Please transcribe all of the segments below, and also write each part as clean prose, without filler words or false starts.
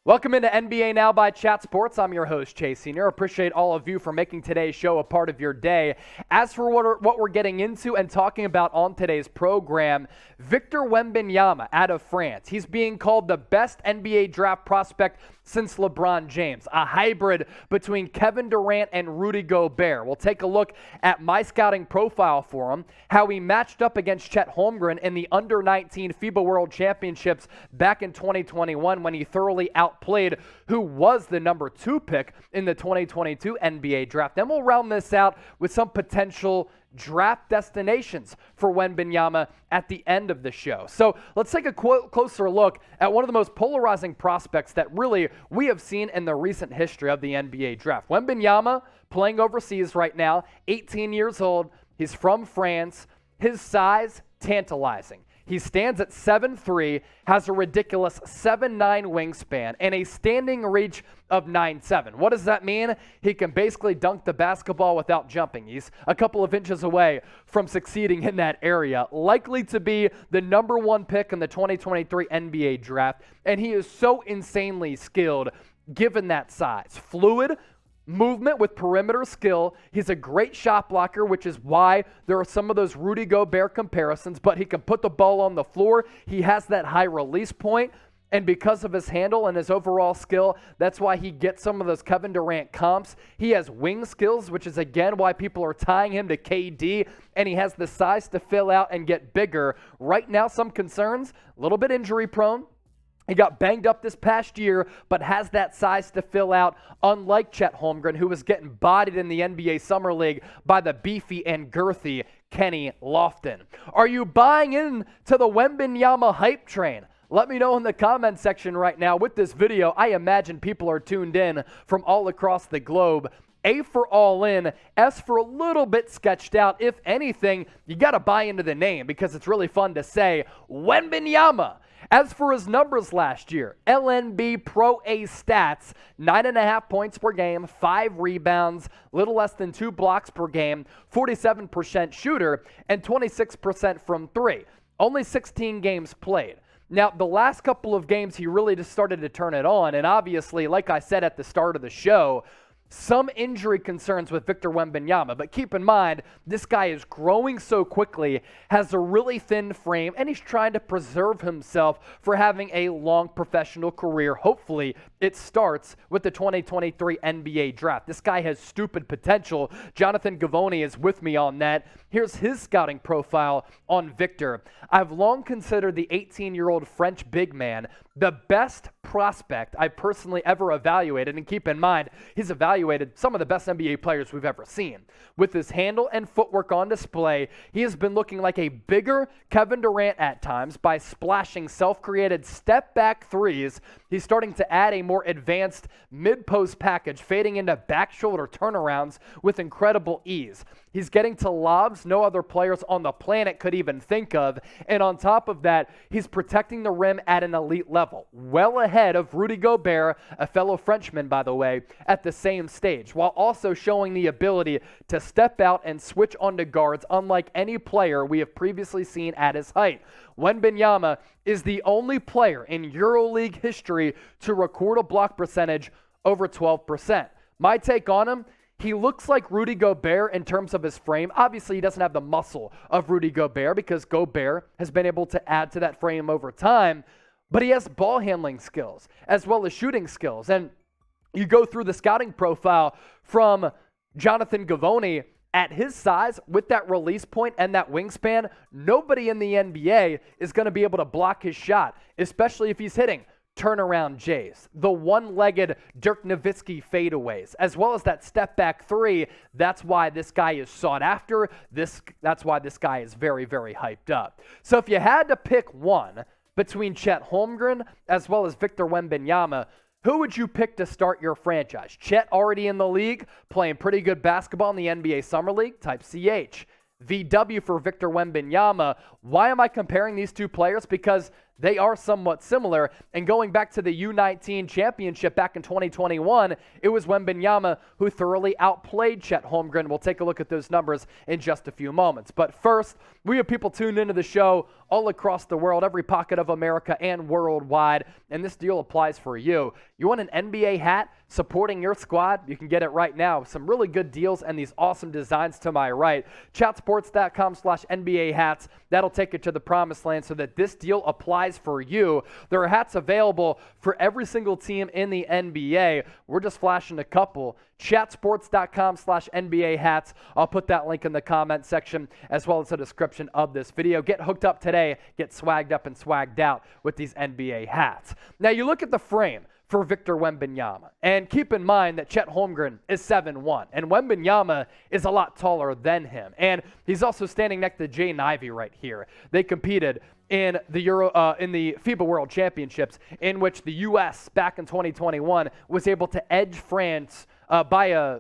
Welcome into NBA Now by Chat Sports. I'm your host, Chase Senior. Appreciate all of you for making today's show a part of your day. As for what we're getting into and talking about on today's program, Victor Wembanyama out of France. He's being called the best NBA draft prospect since LeBron James, a hybrid between Kevin Durant and Rudy Gobert. We'll take a look at my scouting profile for him, how he matched up against Chet Holmgren in the Under-19 FIBA World Championships back in 2021 when he thoroughly outplayed who was the number 2 pick in the 2022 NBA draft. Then we'll round this out with some potential draft destinations for Wembanyama at the end of the show. So let's take a closer look at one of the most polarizing prospects that really we have seen in the recent history of the NBA draft. Wembanyama playing overseas right now, 18 years old. He's from France. His size, tantalizing. He stands at 7'3", has a ridiculous 7'9" wingspan, and a standing reach of 9'7". What does that mean? He can basically dunk the basketball without jumping. He's a couple of inches away from succeeding in that area. Likely to be the number 1 pick in the 2023 NBA draft, and he is so insanely skilled given that size. Fluid movement with perimeter skill. He's a great shot blocker, which is why there are some of those Rudy Gobert comparisons, but he can put the ball on the floor. He has that high release point, and because of his handle and his overall skill, that's why he gets some of those Kevin Durant comps. He has wing skills, which is again why people are tying him to KD, and he has the size to fill out and get bigger. Right now, some concerns, a little bit injury prone. He got banged up this past year, but has that size to fill out, unlike Chet Holmgren, who was getting bodied in the NBA Summer League by the beefy and girthy Kenny Lofton. Are you buying in to the Wembanyama hype train? Let me know in the comment section right now. With this video, I imagine people are tuned in from all across the globe. A for all in, S for a little bit sketched out. If anything, you got to buy into the name because it's really fun to say Wembanyama. As for his numbers last year, LNB Pro A stats, 9.5 points per game, 5 rebounds, little less than 2 blocks per game, 47% shooter, and 26% from 3. Only 16 games played. Now, the last couple of games, he really just started to turn it on, and obviously, like I said at the start of the show, some injury concerns with Victor Wembanyama, but keep in mind, this guy is growing so quickly, has a really thin frame, and he's trying to preserve himself for having a long professional career. Hopefully, it starts with the 2023 NBA draft. This guy has stupid potential. Jonathan Gavoni is with me on that. Here's his scouting profile on Victor. I've long considered the 18-year-old French big man the best prospect I've personally ever evaluated, and keep in mind, he's evaluated some of the best NBA players we've ever seen. With his handle and footwork on display, he has been looking like a bigger Kevin Durant at times by splashing self-created step-back threes. He's starting to add a more advanced mid-post package, fading into back shoulder turnarounds with incredible ease. He's getting to lobs no other players on the planet could even think of, and on top of that, he's protecting the rim at an elite level, well ahead of Rudy Gobert, a fellow Frenchman, by the way, at the same stage, while also showing the ability to step out and switch onto guards unlike any player we have previously seen at his height. Wembanyama is the only player in EuroLeague history to record a block percentage over 12%. My take on him, he looks like Rudy Gobert in terms of his frame. Obviously, he doesn't have the muscle of Rudy Gobert because Gobert has been able to add to that frame over time, but he has ball handling skills as well as shooting skills. And you go through the scouting profile from Jonathan Gavoni. At his size, with that release point and that wingspan, nobody in the NBA is going to be able to block his shot, especially if he's hitting turnaround Jays, the one-legged Dirk Nowitzki fadeaways, as well as that step-back three. That's why this guy is sought after. That's why this guy is very, very hyped up. So if you had to pick one between Chet Holmgren as well as Victor Wembanyama, who would you pick to start your franchise? Chet already in the league, playing pretty good basketball in the NBA Summer League, type CH. VW for Victor Wembanyama. Why am I comparing these two players? Because they are somewhat similar. And going back to the U19 championship back in 2021, it was Wembanyama who thoroughly outplayed Chet Holmgren. We'll take a look at those numbers in just a few moments. But first, we have people tuned into the show all across the world, every pocket of America and worldwide, and this deal applies for you. You want an NBA hat supporting your squad? You can get it right now. Some really good deals and these awesome designs to my right. Chatsports.com/NBA hats. That'll take you to the promised land so that this deal applies for you. There are hats available for every single team in the NBA. We're just flashing a couple. Chatsports.com/NBA hats. I'll put that link in the comment section as well as the description of this video. Get hooked up today. Get swagged up and swagged out with these NBA hats. Now you look at the frame for Victor Wembanyama. And keep in mind that Chet Holmgren is 7'1", and Wembanyama is a lot taller than him. And he's also standing next to Jaden Ivey right here. They competed in the FIBA World Championships, in which the U.S. back in 2021 was able to edge France by a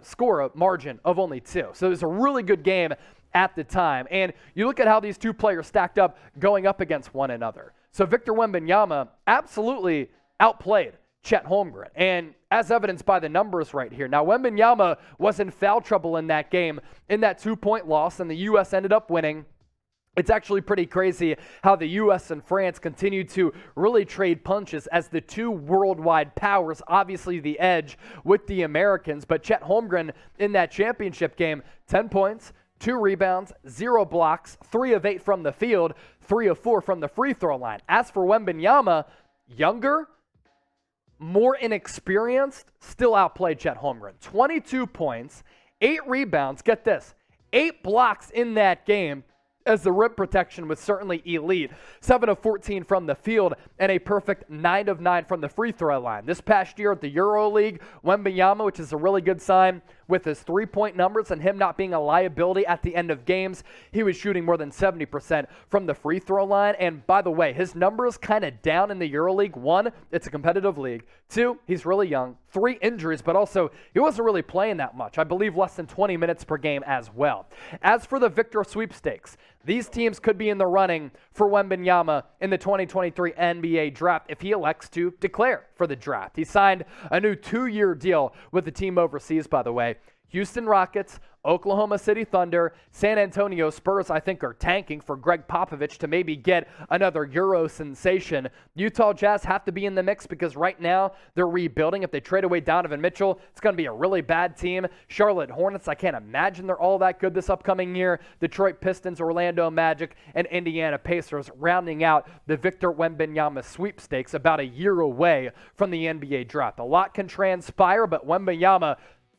margin of only 2. So it was a really good game at the time. And you look at how these two players stacked up going up against one another. So Victor Wembanyama absolutely outplayed Chet Holmgren, and as evidenced by the numbers right here. Now, Wembanyama was in foul trouble in that game, in that 2-point loss, and the U.S. ended up winning. It's actually pretty crazy how the U.S. and France continue to really trade punches as the two worldwide powers, obviously the edge with the Americans. But Chet Holmgren in that championship game, 10 points, 2 rebounds, 0 blocks, 3 of 8 from the field, 3 of 4 from the free throw line. As for Wembanyama, younger, more inexperienced, still outplayed Chet Holmgren. 22 points, 8 rebounds, get this, 8 blocks in that game, as the rim protection was certainly elite. 7 of 14 from the field and a perfect 9 of 9 from the free throw line. This past year at the EuroLeague, Wembanyama, which is a really good sign with his 3-point numbers and him not being a liability at the end of games, he was shooting more than 70% from the free throw line. And by the way, his numbers kind of down in the EuroLeague. 1, it's a competitive league. 2, he's really young. 3, injuries, but also he wasn't really playing that much. I believe less than 20 minutes per game as well. As for the Victor sweepstakes, these teams could be in the running for Wembanyama in the 2023 NBA draft if he elects to declare for the draft. He signed a new 2-year deal with the team overseas, by the way. Houston Rockets, Oklahoma City Thunder, San Antonio Spurs, I think, are tanking for Greg Popovich to maybe get another Euro sensation. Utah Jazz have to be in the mix because right now they're rebuilding. If they trade away Donovan Mitchell, it's going to be a really bad team. Charlotte Hornets, I can't imagine they're all that good this upcoming year. Detroit Pistons, Orlando Magic, and Indiana Pacers rounding out the Victor Wembanyama sweepstakes about a year away from the NBA draft. A lot can transpire, but Wembanyama,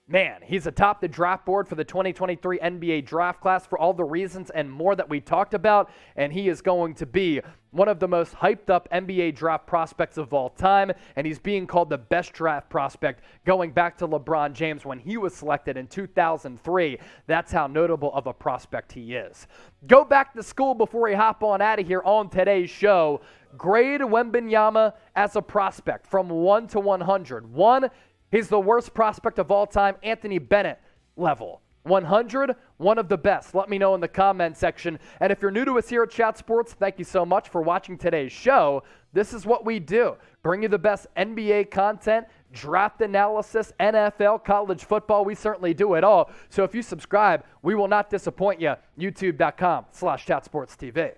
man, he's atop the draft board for the 2023 NBA draft class for all the reasons and more that we talked about, and he is going to be one of the most hyped up NBA draft prospects of all time, and he's being called the best draft prospect going back to LeBron James when he was selected in 2003. That's how notable of a prospect he is. Go back to school before we hop on out of here on today's show. Grade Wembanyama as a prospect from 1 to 100. 1, he's the worst prospect of all time, Anthony Bennett level. 100, one of the best. Let me know in the comment section. And if you're new to us here at Chat Sports, thank you so much for watching today's show. This is what we do. Bring you the best NBA content, draft analysis, NFL, college football. We certainly do it all. So if you subscribe, we will not disappoint you. YouTube.com/ChatSportsTV.